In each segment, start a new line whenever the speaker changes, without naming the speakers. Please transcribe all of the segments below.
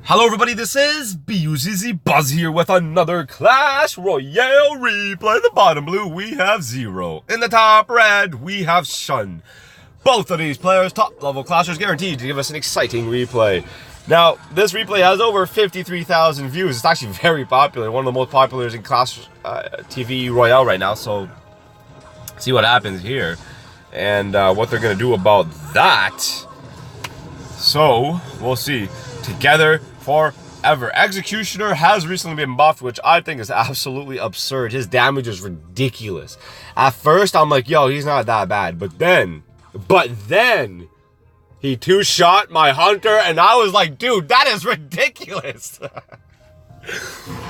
Hello everybody, this is BUZZ Buzz here with another Clash Royale replay. In the bottom blue, we have Zero. In the top red, we have Shun. Both of these players, top level Clashers, guaranteed to give us an exciting replay. Now, this replay has over 53,000 views. It's actually very popular, one of the most popular in Clash TV Royale right now. So, see what happens here and what they're going to do about that. So, we'll see. Together forever. Executioner has recently been buffed, which I think is absolutely absurd. His damage is ridiculous. At first, I'm like, yo, he's not that bad. But then, he two-shot my hunter, and I was like, dude, that is ridiculous.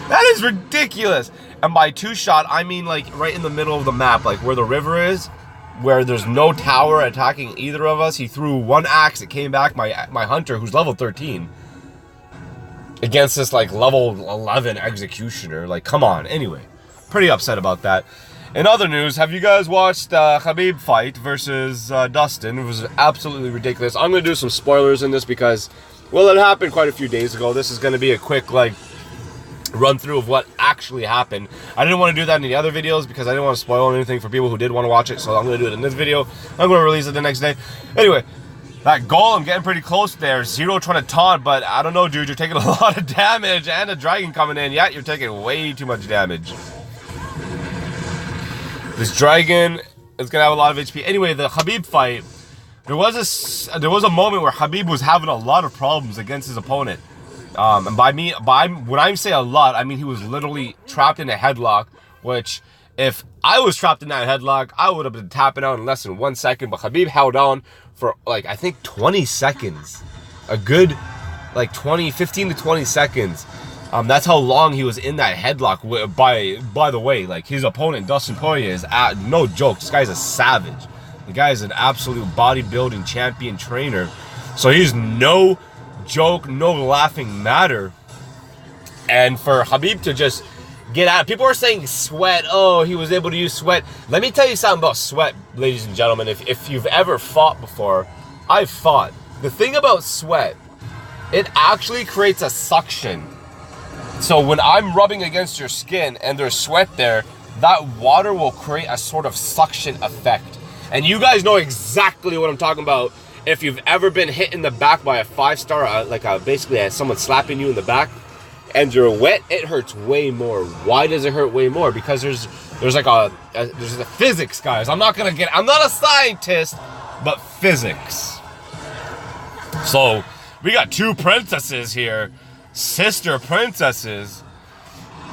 That is ridiculous. And by two-shot, I mean like right in the middle of the map, like where the river is, where there's no tower attacking either of us. He threw one axe, it came back, my hunter, who's level 13, against this like level 11 executioner. Like, come on. Anyway, pretty upset about that. In other news, have you guys watched Khabib fight versus Dustin? It was absolutely ridiculous. I'm going to do some spoilers in this because, well, it happened quite a few days ago. This is going to be a quick, like, run through of what actually happened. I didn't want to do that in the other videos because I didn't want to spoil anything for people who did want to watch it, so I'm going to do it in this video. I'm going to release it the next day. Anyway, that golem getting pretty close there. Zero trying to taunt, but I don't know, dude. You're taking a lot of damage and a dragon coming in. Yeah, you're taking way too much damage. This dragon is going to have a lot of HP. Anyway, the Khabib fight, there was a moment where Khabib was having a lot of problems against his opponent. And when I say a lot, I mean he was literally trapped in a headlock, which if I was trapped in that headlock, I would have been tapping out in less than 1 second. But Khabib held on for like, I think 20 seconds. A good like 15 to 20 seconds. That's how long he was in that headlock. By the way, like his opponent, Dustin Poirier, is no joke. This guy's a savage. The guy is an absolute bodybuilding champion trainer. So he's no joke, no laughing matter. And for Khabib to just get out, people are saying sweat. Oh, he was able to use sweat. Let me tell you something about sweat, ladies and gentlemen. If you've ever fought before, I've fought. The thing about sweat, it actually creates a suction. So when I'm rubbing against your skin and there's sweat there, that water will create a sort of suction effect. And you guys know exactly what I'm talking about. If you've ever been hit in the back by a 5-star, basically someone slapping you in the back, and you're wet, it hurts way more. Why does it hurt way more? Because there's a physics, guys. I'm not a scientist, but physics. So we got two princesses here, sister princesses.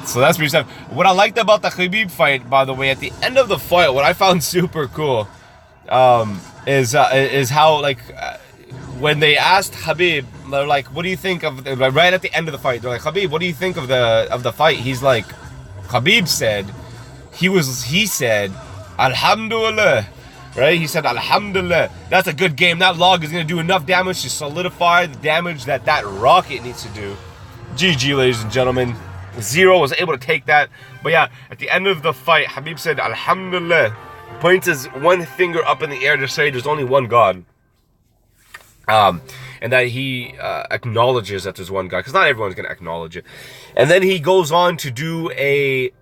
So that's pretty stuff. What I liked about the Khabib fight, by the way, at the end of the fight, what I found super cool, is how, like, when they asked Khabib, they're like, what do you think of right at the end of the fight, they're like, Khabib, what do you think of the fight? He's like, Khabib said, he said Alhamdulillah, right? He said Alhamdulillah, that's a good game. That log is going to do enough damage to solidify the damage that rocket needs to do. GG, ladies and gentlemen. Zero was able to take that. But yeah, at the end of the fight, Khabib said Alhamdulillah, points his one finger up in the air to say there's only one God. And that he acknowledges that there's one God, because not everyone's going to acknowledge it. And then he goes on to do a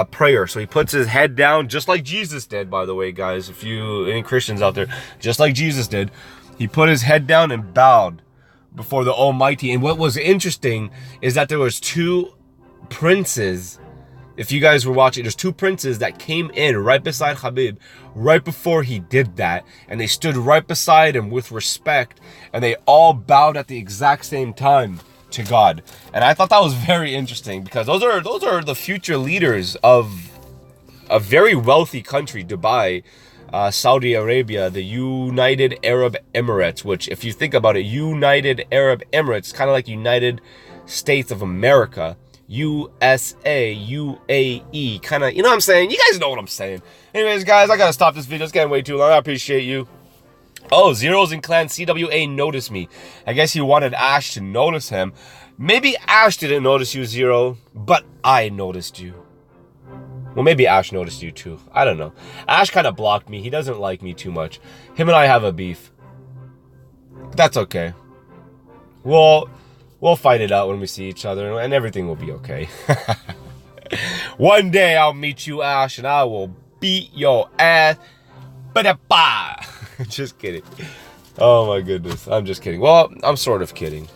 prayer. So he puts his head down, just like Jesus did, by the way, guys. If any Christians out there, just like Jesus did, he put his head down and bowed before the Almighty. And what was interesting is that there was two princes. If you guys were watching, there's two princes that came in right beside Khabib right before he did that, and they stood right beside him with respect, and they all bowed at the exact same time to God. And I thought that was very interesting, because those are the future leaders of a very wealthy country, Dubai, Saudi Arabia, the United Arab Emirates, which, if you think about it, United Arab Emirates, kind of like United States of America. USA, UAE, kind of, you know what I'm saying? You guys know what I'm saying. Anyways, guys, I gotta stop this video. It's getting way too long. I appreciate you. Oh, Zeros in Clan CWA noticed me. I guess he wanted Ash to notice him. Maybe Ash didn't notice you, Zero, but I noticed you. Well, maybe Ash noticed you too. I don't know. Ash kind of blocked me. He doesn't like me too much. Him and I have a beef. That's okay. Well, We'll fight it out when we see each other, and everything will be okay. One day I'll meet you, Ash, and I will beat your ass. Ba-da-ba! Just kidding. Oh my goodness. I'm just kidding. Well, I'm sort of kidding.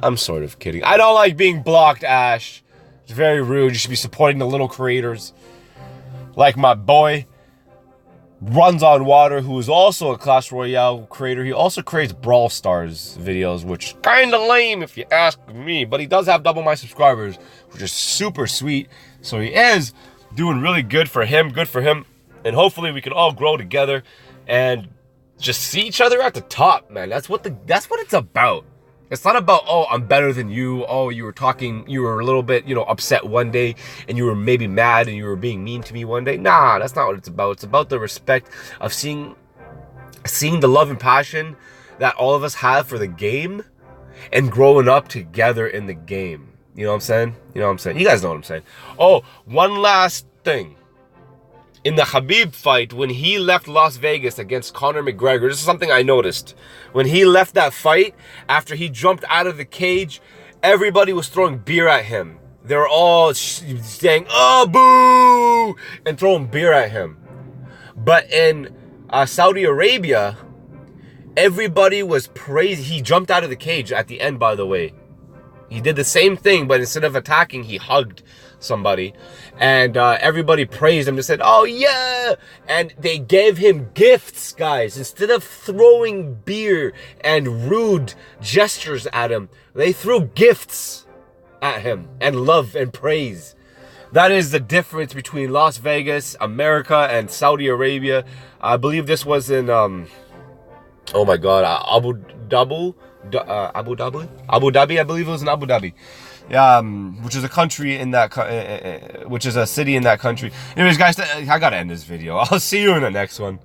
I don't like being blocked, Ash. It's very rude. You should be supporting the little creators. Like my boy, Runs on Water, who is also a Clash Royale creator. He also creates Brawl Stars videos, which is kind of lame if you ask me. But he does have double my subscribers, which is super sweet. So he is doing really good for him. Good for him. And hopefully we can all grow together and just see each other at the top, man. That's what it's about. It's not about, oh, I'm better than you. Oh, you were a little bit, upset one day, and you were maybe mad and you were being mean to me one day. Nah, that's not what it's about. It's about the respect of seeing the love and passion that all of us have for the game and growing up together in the game. You know what I'm saying? You guys know what I'm saying. Oh, one last thing. In the Khabib fight, when he left Las Vegas against Conor McGregor, this is something I noticed. When he left that fight, after he jumped out of the cage, everybody was throwing beer at him. They were all saying, oh, boo, and throwing beer at him. But in Saudi Arabia, everybody was praising. He jumped out of the cage at the end, by the way. He did the same thing, but instead of attacking, he hugged somebody. And everybody praised him. They said, oh, yeah. And they gave him gifts, guys. Instead of throwing beer and rude gestures at him, they threw gifts at him and love and praise. That is the difference between Las Vegas, America, and Saudi Arabia. I believe this was in, oh my God, Abu Dhabi, I believe it was in Abu Dhabi. Which is a country in that, which is a city in that country. Anyways, guys, I gotta end this video. I'll see you in the next one.